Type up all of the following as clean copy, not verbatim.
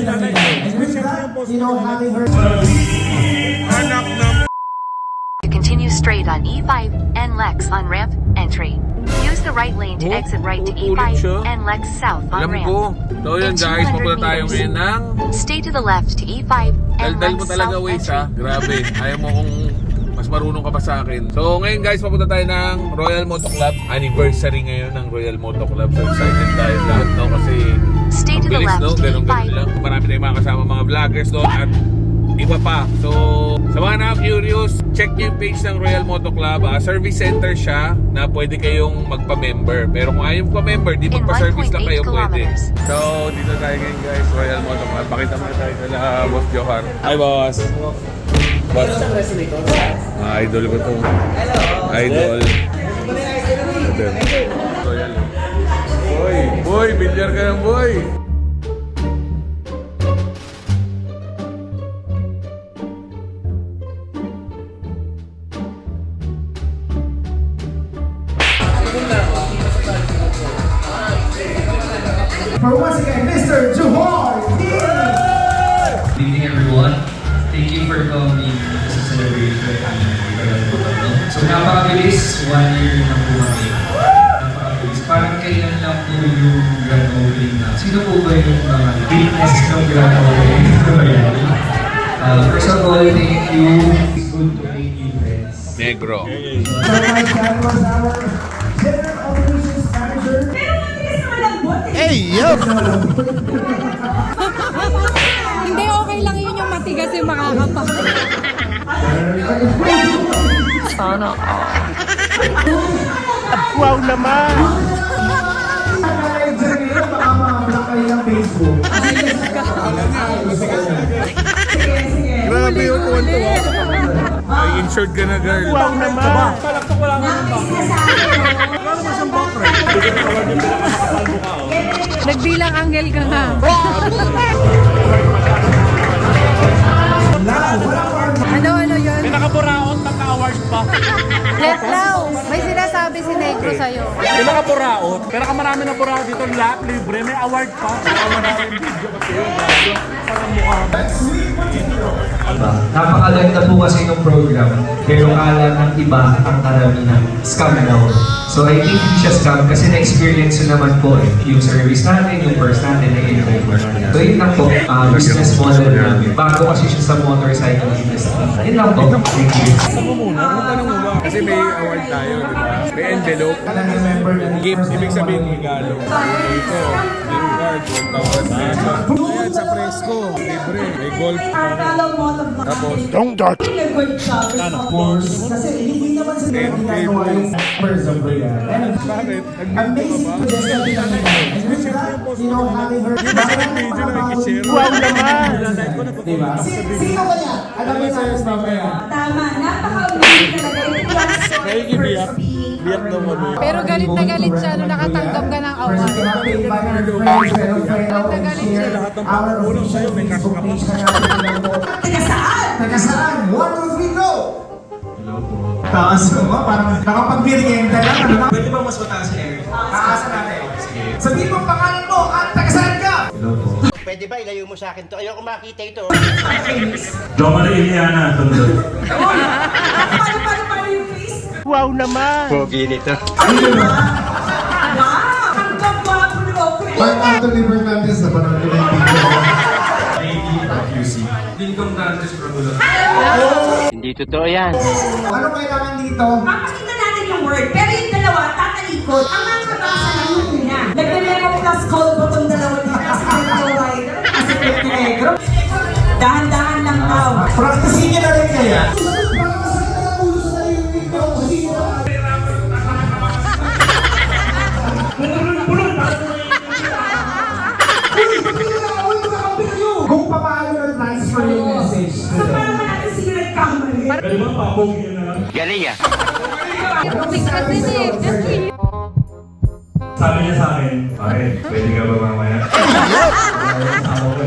To continue straight on E5 and Lex on ramp entry. Use the right lane to exit right to E5 and Lex south on ramp. Alam ko. So yun guys, papunta tayo ngayon ng... Stay to the left to E5 and Daldal Lex mo talaga south ways entry. ha. Grabe. Ayaw mo kung mas marunong ka pa sa akin. So ngayon guys, papunta tayo ng Royal Moto Club. Anniversary ngayon ng Royal Moto Club. So excited tayo lahat no kasi Stay to the bilis left no. to Ganun E5. lang. Marami tayong mga kasama mga vloggers doon at iba pa. So sa mga na-curious, check nyo yung page ng Royal Moto Club. Service center siya na pwede kayong magpa-member. Pero kung ayaw pa-member, di In magpa-service lang 1.8 kayo pwede. kilometers. So dito tayo ngayon guys, Royal Moto Club. Pakita mo tayo kala Boss Johar. Hi boss. Boss. Idol ko to. Hello. Idol. Royal. Boy, boy, bilyar ka ng boy. For once again, Mr. Johar. Good evening, everyone. Thank you for coming to celebrate the So, napakabilis. 1 year na po kami. Napakabilis. Parang kailan lang po yung grand opening na. Sino po ba yung mga witness ng grand opening? First of all, thank you. It's good to meet you, friends. Negro. That was our General Operations Manager. Hindi, okay lang yun yung matigas yung makakapa. Sana Wow naman! Baka ma-block kayo ng Facebook. Grabe yung tuwan-tuwa. Ay, insured ka na girl. Wow naman! nagbilang anghel ka nga. Ano yun? May nakapuraot, naka-award pa. Let now, may sinasabi si Negro sa'yo. May nakapuraot. Pero ka marami na puraot dito, lahat libre. May award pa. Maraming video kasi yun. Parang mukha. Napakaganda po kasi ng program, pero kala ng iba ang karamihan scam daw. So I think hindi siya scam kasi na-experience ko naman po yung service natin, yung first natin, na-enjoy ko. So yun lang po, business model namin. Bago kasi siya sa motorcycle industry. Yun lang po. Thank you. Kasi may award tayo, di ba? May envelope. Remember na Gift, ibig sabihin regalo. Ito, yung card, 1,000 pesos. Ayan, sa Fresco, libre. May gold. Tapos, Don't touch! Of course, kasi hindi naman sa ginagawa yung members of Royal. And bakit? amazing to just have it on and with that, you know, having her Video na i-share. Wow naman! Diba? Sino ba yan? Alam mo sa mamaya. Tama, napaka-amazing talaga. Nakikibiyak. Biyak daw mo. Pero galit na galit siya nung nakatanggap ka ng award. Galit na galit siya. Our official Facebook page na natin. Taga saan? Taga saan? 1, 2, 3, go! Taas ko ba? Parang nakapag-merienda lang. Ano na? Pwede ba mas mataas si Eric? Taasan natin. Sige. Sabihin mo ang pangalan mo at taga saan ka? Pwede ba ilayo mo sa akin to? Ayoko makita ito. Jomar Iliana, tondo. Paano yung face? Wow naman! Pogi nito. Ayun na. Wow! Ang gwapo ni Okre! Mark Anthony Fernandez na panood ko na yung video. Lingkong Dantes Promulo. Hindi totoo yan. Ano kailangan dito? Papakita natin yung word, pero yung dalawa, tatalikod. Ang makakabasa lang yung una. Nagme-memo plus call button dalawa dito. Kasi pinag-away. Kasi pinag-negro. Dahan-dahan lang daw. Practicing niya na rin kaya. Kung paano na transfer yung message. So, paano natin sila nagkamali? Pwede ba papogi yun na lang? Galing ah. Bigkas din eh. Sabi niya sa akin, pare, pwede ka ba mamaya?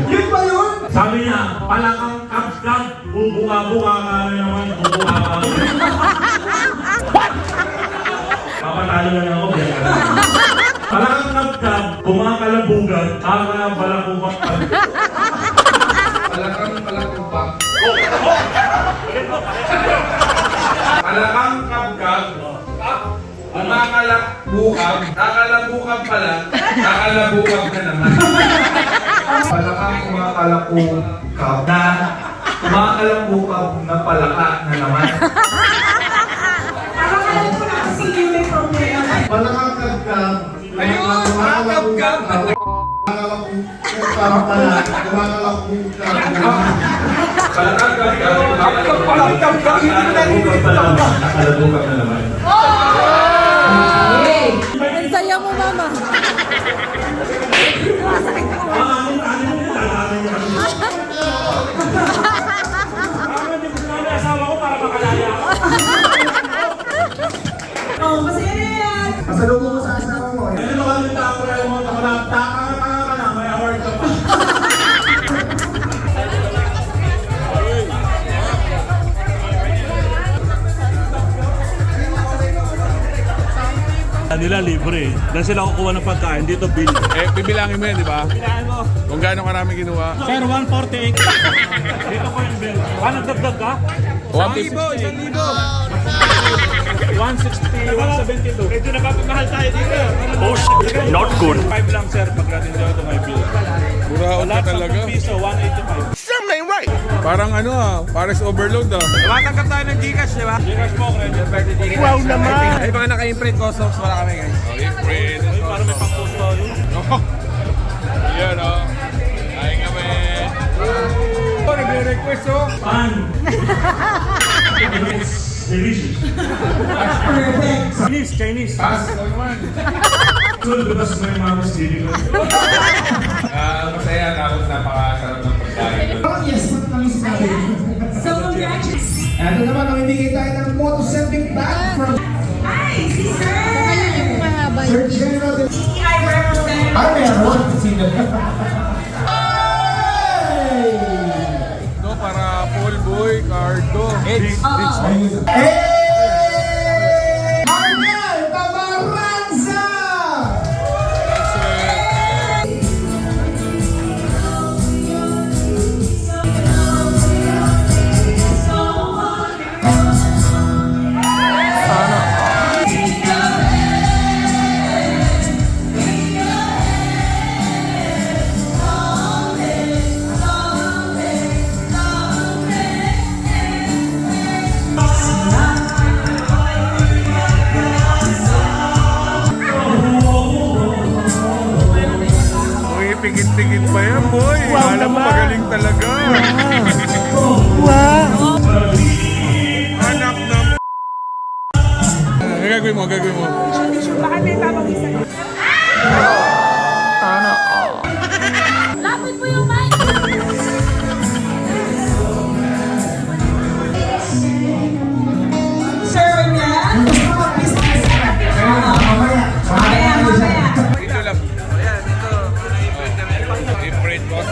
Yun ba yun? Sabi niya, palakang kap-kap, bubuka-buka ka na naman, bubuka ka. Papatalo na lang ako, biyak ka na. Palakang kap-kap, bumakalabugan, balakubat. Palakang kabkab. Umakalakbukab. Kakalabukab pala. Kakalabukab ka naman. Palakang kumakalakukab na kumakalakukab na palaka na naman. Parang alam ko na kasi yung may problema. Palakang kabkab. Kumakalakukab. Kumakalakukab pala. Kumakalakukab. Palakang kabkab. Nakalabukab na naman. Ang saya mo, mama. Hindi ko sinabi asawa ko para makalaya ako. Oh, masaya na yan. Pasalubong mo sa asawa mo. Hindi mo kami tako na yung mga taka ka na, may award ka pa. Nila libre. Dahil sila kukuha ng pagkain, dito bill. Bibilangin mo yan, di ba? Kailangan mo. Kung gaano karami ginawa. Sir, 148. Dito ko yung bill. Nagdagdag ka? 150. 160, 172. Medyo napapamahal tayo dito. Oh, not good. 5 lang, sir, pag natin dito may bill. Buraot ka talaga. 10 piso, 185. Parang Paris overload Tumatanggap tayo ng Gcash, di ba? Gcash po, credit card Gcash. Wow naman! Ay, mga naka-imprint customs wala kami, guys. Imprint. Ay, parang may pang-post tayo. Yan Ay kami. Nagre-request Pan! Delicious. Perfect. Chinese. Pass naman. Soon, bukas mo yung mga sili ko. Masaya tapos napakasarap ng pagkain. Yes, kami sinabi. So, congratulations. Ito naman, namimigay tayo ng motorcycling bag from Hi, si Sir. Mahaba Sir yun. General de... TTI representative. Ay, meron. Sino? No, para Paul Boy, Cardo. Hey! Arnel Tabaranza! Uy, pigit-pigit pa yan, boy. Alam mo, magaling talaga. Anak na gagawin mo. Baka may tamang isa. Lapit mo yung mic! Sir, yan. Mamaya. Dito lang. Ayan, dito. Imprint cost.